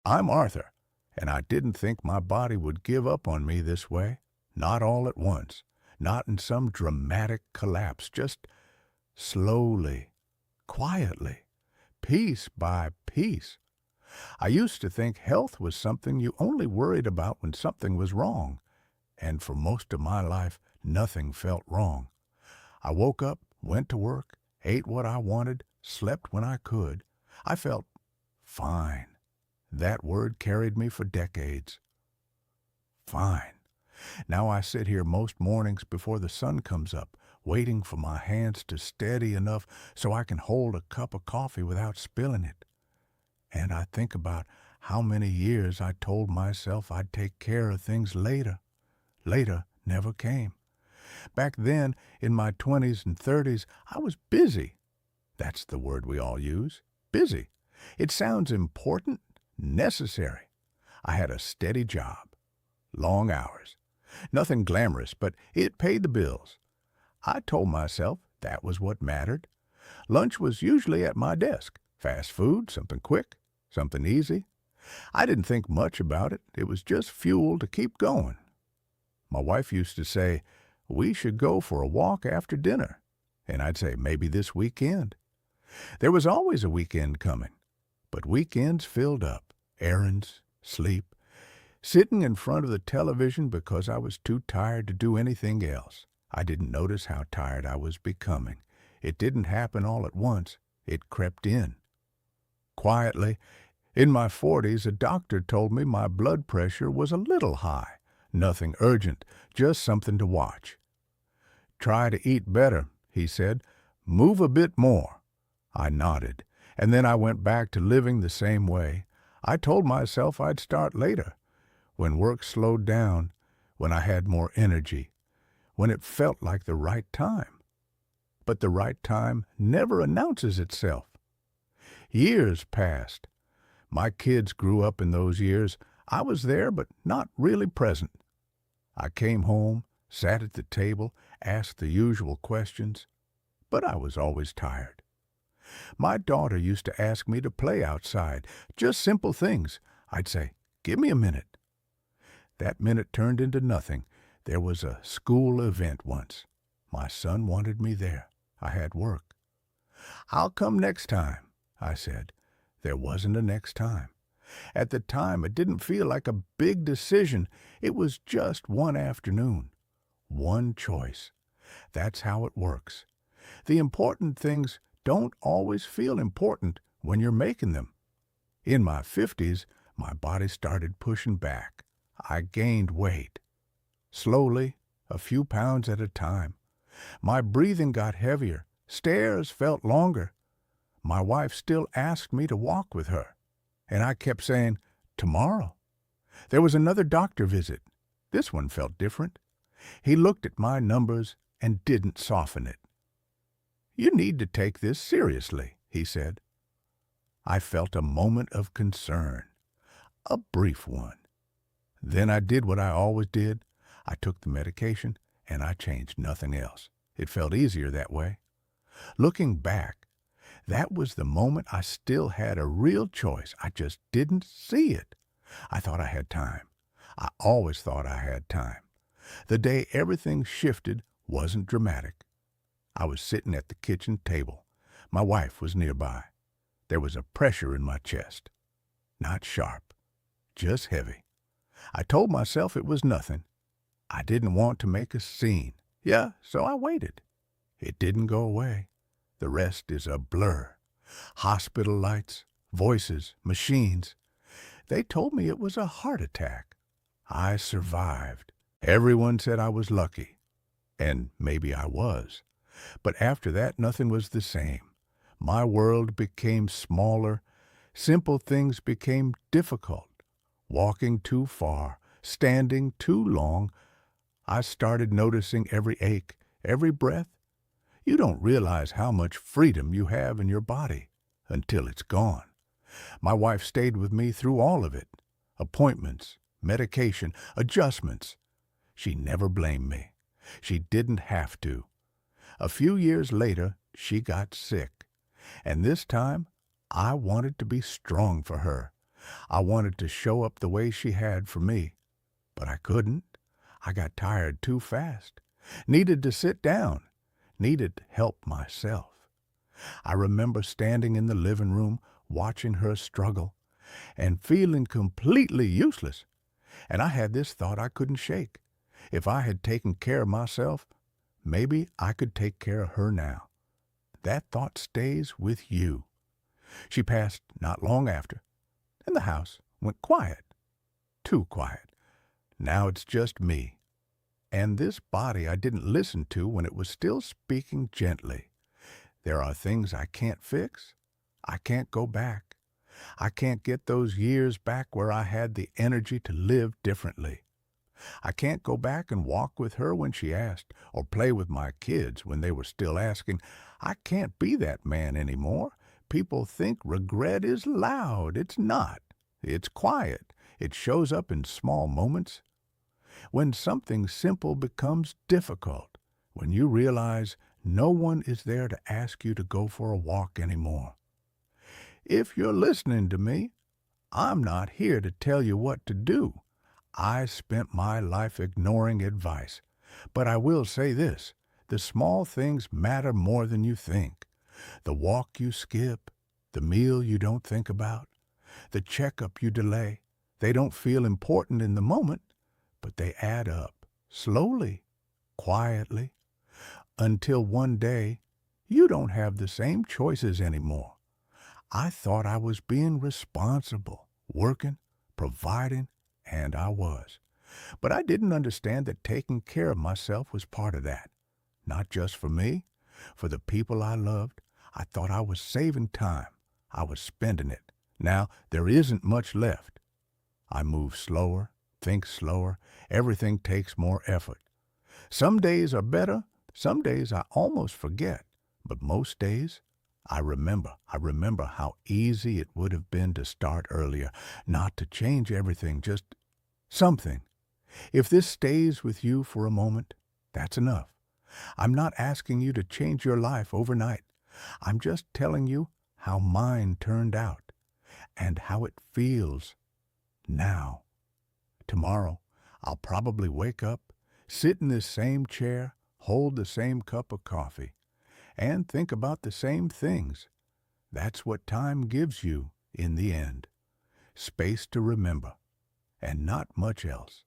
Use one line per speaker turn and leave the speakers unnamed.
I'm Arthur, and I didn't think my body would give up on me this way. Not all at once, not in some dramatic collapse, just slowly, quietly, piece by piece. I used to think health was something you only worried about when something was wrong, and for most of my life, nothing felt wrong. I woke up, went to work, ate what I wanted, slept when I could. I felt fine. That word carried me for decades. Fine. Now I sit here most mornings before the sun comes up, waiting for my hands to steady enough so I can hold a cup of coffee without spilling it. And I think about how many years I told myself I'd take care of things later. Later never came. Back then, in my 20s and 30s, I was busy. That's the word we all use, busy. It sounds important, necessary. I had a steady job, long hours. Nothing glamorous, but it paid the bills. I told myself that was what mattered. Lunch was usually at my desk. Fast food, something quick, something easy. I didn't think much about it. It was just fuel to keep going. My wife used to say, "We should go for a walk after dinner." And I'd say, "Maybe this weekend." There was always a weekend coming. But weekends filled up. Errands, sleep, sitting in front of the television because I was too tired to do anything else. I didn't notice how tired I was becoming. It didn't happen all at once. It crept in. Quietly, in my 40s, a doctor told me my blood pressure was a little high. Nothing urgent, just something to watch. "Try to eat better," he said. "Move a bit more." I nodded, and then I went back to living the same way. I told myself I'd start later, when work slowed down, when I had more energy, when it felt like the right time. But the right time never announces itself. Years passed. My kids grew up in those years. I was there, but not really present. I came home, sat at the table, asked the usual questions, but I was always tired. My daughter used to ask me to play outside, just simple things. I'd say, "Give me a minute." That minute turned into nothing. There was a school event once. My son wanted me there. I had work. "I'll come next time," I said. There wasn't a next time. At the time, it didn't feel like a big decision. It was just one afternoon. One choice. That's how it works. The important things don't always feel important when you're making them. In my 50s, my body started pushing back. I gained weight. Slowly, a few pounds at a time. My breathing got heavier. Stairs felt longer. My wife still asked me to walk with her. And I kept saying, "Tomorrow." There was another doctor visit. This one felt different. He looked at my numbers and didn't soften it. "You need to take this seriously," he said. I felt a moment of concern. A brief one. Then I did what I always did. I took the medication, and I changed nothing else. It felt easier that way. Looking back, that was the moment I still had a real choice. I just didn't see it. I thought I had time. I always thought I had time. The day everything shifted wasn't dramatic. I was sitting at the kitchen table. My wife was nearby. There was a pressure in my chest. Not sharp, just heavy. I told myself it was nothing. I didn't want to make a scene. Yeah, so I waited. It didn't go away. The rest is a blur. Hospital lights, voices, machines. They told me it was a heart attack. I survived. Everyone said I was lucky. And maybe I was. But after that, nothing was the same. My world became smaller. Simple things became difficult. Walking too far, standing too long. I started noticing every ache, every breath. You don't realize how much freedom you have in your body until it's gone. My wife stayed with me through all of it. Appointments, medication, adjustments. She never blamed me. She didn't have to. A few years later, she got sick. And this time, I wanted to be strong for her. I wanted to show up the way she had for me, but I couldn't. I got tired too fast. Needed to sit down. Needed help myself. I remember standing in the living room, watching her struggle, and feeling completely useless. And I had this thought I couldn't shake. If I had taken care of myself, maybe I could take care of her now. That thought stays with you. She passed not long after, and the house went quiet. Too quiet. Now it's just me. And this body I didn't listen to when it was still speaking gently. There are things I can't fix. I can't go back. I can't get those years back where I had the energy to live differently. I can't go back and walk with her when she asked, or play with my kids when they were still asking. I can't be that man anymore. People think regret is loud. It's not. It's quiet. It shows up in small moments. When something simple becomes difficult, when you realize no one is there to ask you to go for a walk anymore. If you're listening to me, I'm not here to tell you what to do. I spent my life ignoring advice. But I will say this, the small things matter more than you think. The walk you skip, the meal you don't think about, the checkup you delay. They don't feel important in the moment, but they add up, slowly, quietly, until one day you don't have the same choices anymore. I thought I was being responsible, working, providing, and I was. But I didn't understand that taking care of myself was part of that. Not just for me, for the people I loved. I thought I was saving time. I was spending it. Now there isn't much left. I move slower, think slower. Everything takes more effort. Some days are better. Some days I almost forget. But most days, I remember. I remember how easy it would have been to start earlier. Not to change everything, just something. If this stays with you for a moment, that's enough. I'm not asking you to change your life overnight. I'm just telling you how mine turned out and how it feels now. Tomorrow, I'll probably wake up, sit in this same chair, hold the same cup of coffee, and think about the same things. That's what time gives you in the end. Space to remember, and not much else.